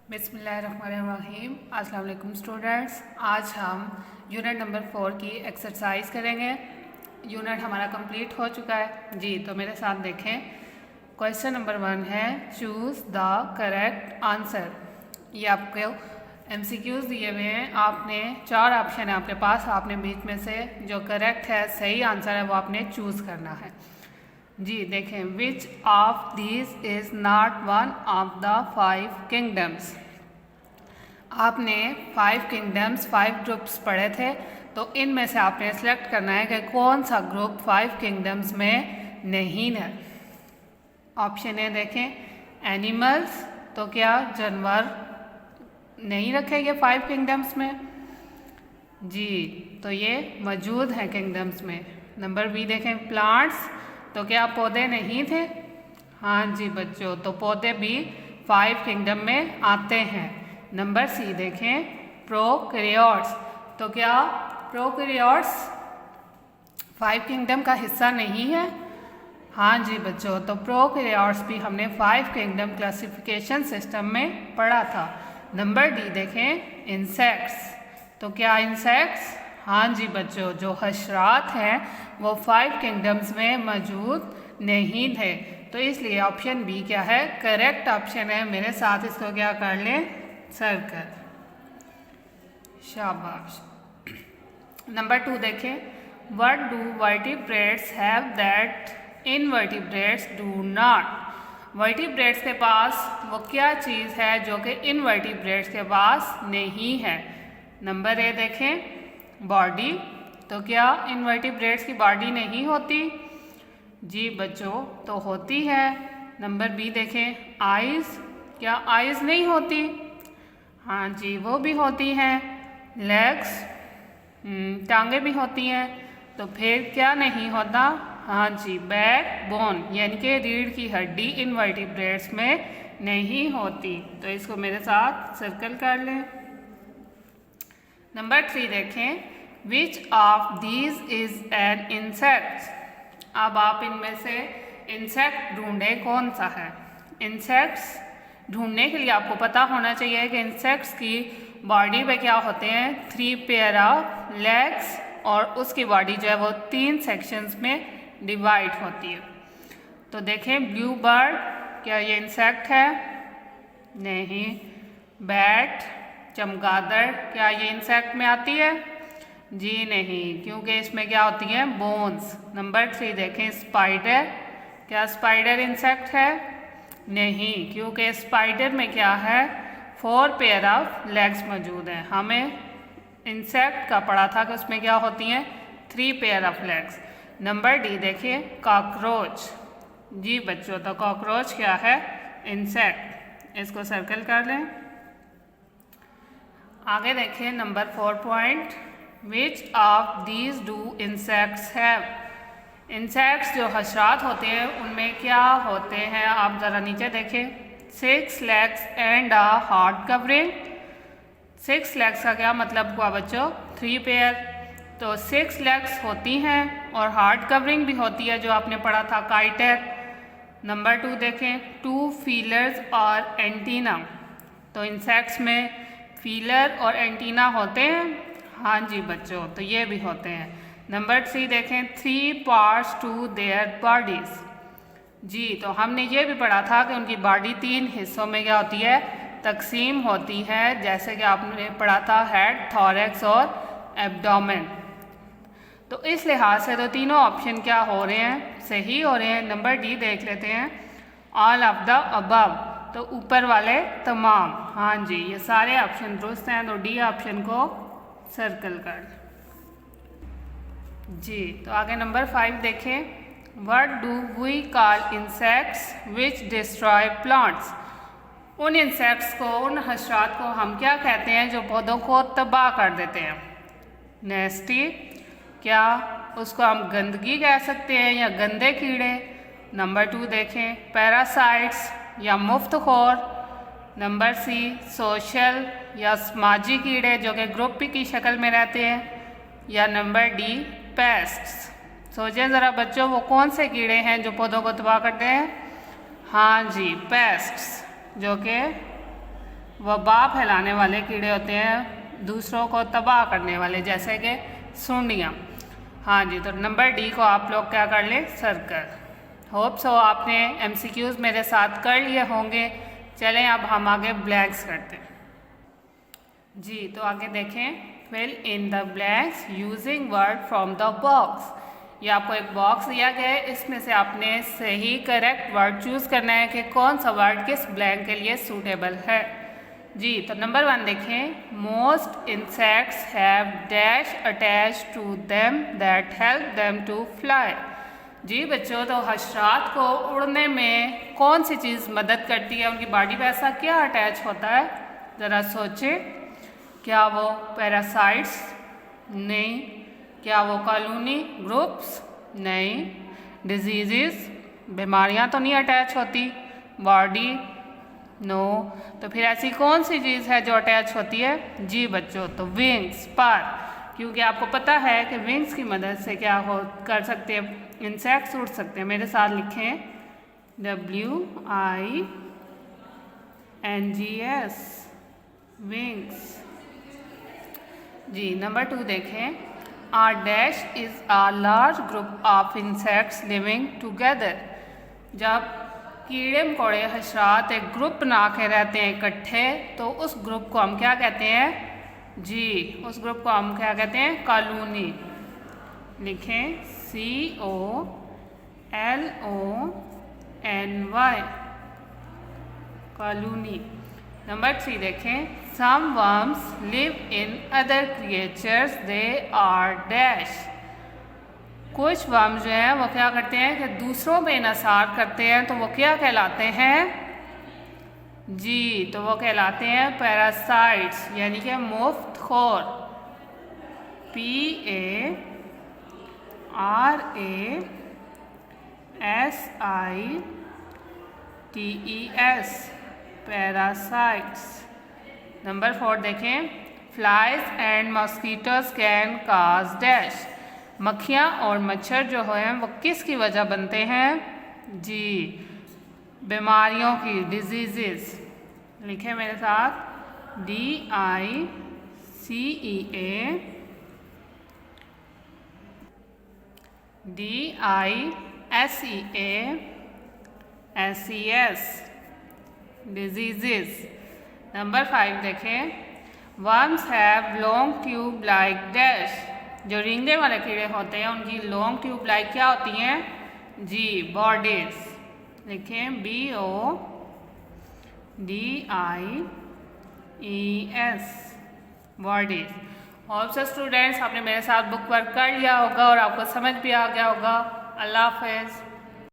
बिस्मिल्लाहिर्रहमानिर्रहीम। अस्सलाम वालेकुम स्टूडेंट्स। आज हम यूनिट नंबर 4 की एक्सरसाइज करेंगे। यूनिट हमारा कंप्लीट हो चुका है जी, तो मेरे साथ देखें। क्वेश्चन नंबर 1 है चूज़ द करेक्ट आंसर। ये आपको MCQs दिए हुए हैं। आपने 4 ऑप्शन है आपके पास, आपने बीच में से जो करेक्ट है, सही आंसर है, वो आपने चूज़ करना है जी। देखें, which of these is not one of the 5 kingdoms. आपने 5 किंगडम्स 5 ग्रुप्स पढ़े थे, तो इनमें से आपने सेलेक्ट करना है कि कौन सा ग्रुप 5 किंगडम्स में नहीं है। ऑप्शन ए देखें एनिमल्स, तो क्या जानवर नहीं रखेंगे 5 किंगडम्स में जी, तो ये मौजूद हैं किंगडम्स में। नंबर बी देखें प्लांट्स, तो क्या पौधे नहीं थे? हाँ जी बच्चों, तो पौधे भी 5 किंगडम में आते हैं। नंबर सी देखें प्रोकैरियोट्स, तो क्या प्रोकैरियोट्स 5 किंगडम का हिस्सा नहीं है? हाँ जी बच्चों, तो प्रोकैरियोट्स भी हमने 5 किंगडम क्लासिफिकेशन सिस्टम में पढ़ा था। नंबर डी देखें इंसेक्ट्स, तो क्या इंसेक्ट्स, हाँ जी बच्चों, जो हशरात हैं वो 5 किंगडम्स में मौजूद नहीं थे, तो इसलिए ऑप्शन बी क्या है, करेक्ट ऑप्शन है। मेरे साथ इसको क्या कर लें, सर्कल, शाबाश। नंबर 2 देखें what do vertebrates have that invertebrates do not. Vertebrates के पास वो क्या चीज़ है जो कि इनवर्टिब्रेट्स के पास नहीं है। नंबर ए देखें बॉडी, तो क्या इनवर्टिब्रेट्स की बॉडी नहीं होती? जी बच्चों, तो होती है। नंबर बी देखें आइज़, क्या आइज़ नहीं होती? हाँ जी, वो भी होती हैं। लेग्स, टांगे भी होती हैं, तो फिर क्या नहीं होता? हाँ जी, बैक बोन यानी कि रीढ़ की हड्डी इनवर्टिब्रेट्स में नहीं होती, तो इसको मेरे साथ सर्कल कर लें। नंबर 3 देखें which of these is an insect. अब आप इनमें से इंसेक्ट ढूंढें कौन सा है। इंसेक्ट्स ढूंढने के लिए आपको पता होना चाहिए कि इंसेक्ट्स की बॉडी पे क्या होते हैं, 3 पेयर ऑफ लेग्स, और उसकी बॉडी जो है वो 3 सेक्शंस में डिवाइड होती है। तो देखें ब्लू बर्ड, क्या ये इंसेक्ट है? नहीं। बैट, चमगादड़, क्या ये इंसेक्ट में आती है? जी नहीं, क्योंकि इसमें क्या होती है, बोन्स। नंबर 3 देखें स्पाइडर, क्या स्पाइडर इंसेक्ट है? नहीं, क्योंकि स्पाइडर में क्या है, 4 पेयर ऑफ लेग्स मौजूद हैं। हमें इंसेक्ट का पढ़ा था कि उसमें क्या होती हैं, 3 pair of legs. Number D देखिए कॉकरोच। जी बच्चों, तो कॉकरोच क्या है, इंसेक्ट, इसको सर्कल कर लें। आगे देखिए number 4 point which of these do insects have. Insects जो हशरात होते हैं उनमें क्या होते हैं, आप ज़रा नीचे देखें। 6 legs and a hard covering. 6 legs का क्या मतलब हुआ बच्चों, 3 पेयर, तो 6 legs होती हैं और हार्ड कवरिंग भी होती है, जो आपने पढ़ा था काइटर। नंबर 2 देखें 2 फीलर्स और एंटीना, तो इंसेक्ट्स में फीलर और एंटीना होते हैं। हाँ जी बच्चों, तो ये भी होते हैं। नंबर 3 देखें 3 पार्ट्स टू देयर बॉडीज। जी, तो हमने ये भी पढ़ा था कि उनकी बॉडी 3 हिस्सों में क्या होती है, तकसीम होती है, जैसे कि आपने पढ़ा था हेड, थॉरैक्स और एब्डोमेन। तो इस लिहाज से तो तीनों ऑप्शन क्या हो रहे हैं, सही हो रहे हैं। नंबर डी देख लेते हैं ऑल ऑफ द अबव, तो ऊपर वाले तमाम। हाँ जी, ये सारे ऑप्शन दुरुस्त हैं, तो डी ऑप्शन को सर्कल कर जी। तो आगे नंबर 5 देखें what do we call insects which destroy plants. उन इंसेक्ट्स को, उन हशरात को हम क्या कहते हैं जो पौधों को तबाह कर देते हैं? नेस्टी, क्या उसको हम गंदगी कह सकते हैं या गंदे कीड़े? नंबर 2 देखें पैरासाइट्स या मुफ्तखोर। नंबर सी सोशल या समाजी कीड़े जो कि ग्रुप की शक्ल में रहते हैं, या नंबर डी पेस्ट्स। सोचें ज़रा बच्चों, वो कौन से कीड़े हैं जो पौधों को तबाह करते हैं? हाँ जी पेस्ट्स, जो कि वबा फैलाने वाले कीड़े होते हैं, दूसरों को तबाह करने वाले, जैसे कि सुंडियाँ। हाँ जी, तो नंबर डी को आप लोग क्या कर लें, सर्कल। होप सो आपने MCQs मेरे साथ कर लिए होंगे। चलें अब हम आगे ब्लैंक्स करते हैं जी। तो आगे देखें, fill in the blanks using word from the box. ये आपको एक बॉक्स दिया गया है, इसमें से आपने सही करेक्ट वर्ड चूज़ करना है कि कौन सा वर्ड किस ब्लैंक के लिए सूटेबल है जी। तो नंबर 1 देखें, most insects have dash attach to them that help them to fly. जी बच्चों, तो हशरात को उड़ने में कौन सी चीज़ मदद करती है, उनकी बॉडी पे ऐसा क्या अटैच होता है, ज़रा सोचें। क्या वो पैरासाइट्स? नहीं। क्या वो कॉलोनी ग्रुप्स? नहीं। डिजीज़, बीमारियां तो नहीं अटैच होती, बॉडी? नो। तो फिर ऐसी कौन सी चीज़ है जो अटैच होती है? जी बच्चों, तो विंग्स, पर, क्योंकि आपको पता है कि विंग्स की मदद से क्या हो कर सकते हैं, इंसेक्ट्स उड़ सकते हैं। मेरे साथ लिखें, WINGS, विंग्स जी। नंबर 2 देखें, a dash is a large group of insects living together. जब कीड़े मकोड़े हशरात एक ग्रुप बना के रहते हैं इकट्ठे, तो उस ग्रुप को हम क्या कहते हैं? जी, उस ग्रुप को हम क्या कहते हैं? कॉलोनी। लिखें, COLONY, कॉलोनी। नंबर 3 देखें, some worms live in other creatures, they are dash. कुछ वर्म जो हैं वो क्या करते हैं कि दूसरों पे इंसार करते हैं, तो वो क्या कहलाते हैं? जी, तो वो कहलाते हैं पैरासाइट्स, यानी कि मुफ्तखोर। PARASITES, parasites. नंबर 4 देखें, flies and mosquitoes can cause dash. मक्खियाँ और मच्छर जो हैं वो किसकी वजह बनते हैं? जी, बीमारियों की, डिजीज़। लिखें मेरे साथ, DICEASES, डिजीज़। नंबर 5 देखें, worms have long tube like dash. जो रेंगने वाले कीड़े होते हैं उनकी लॉन्ग ट्यूब लाइक क्या होती हैं? जी, बॉडीज। लिखें, BODIES, बॉडीज। और सब स्टूडेंट्स, आपने मेरे साथ बुक वर्क कर लिया होगा और आपको समझ भी आ गया होगा। अल्लाह हाफ़िज़।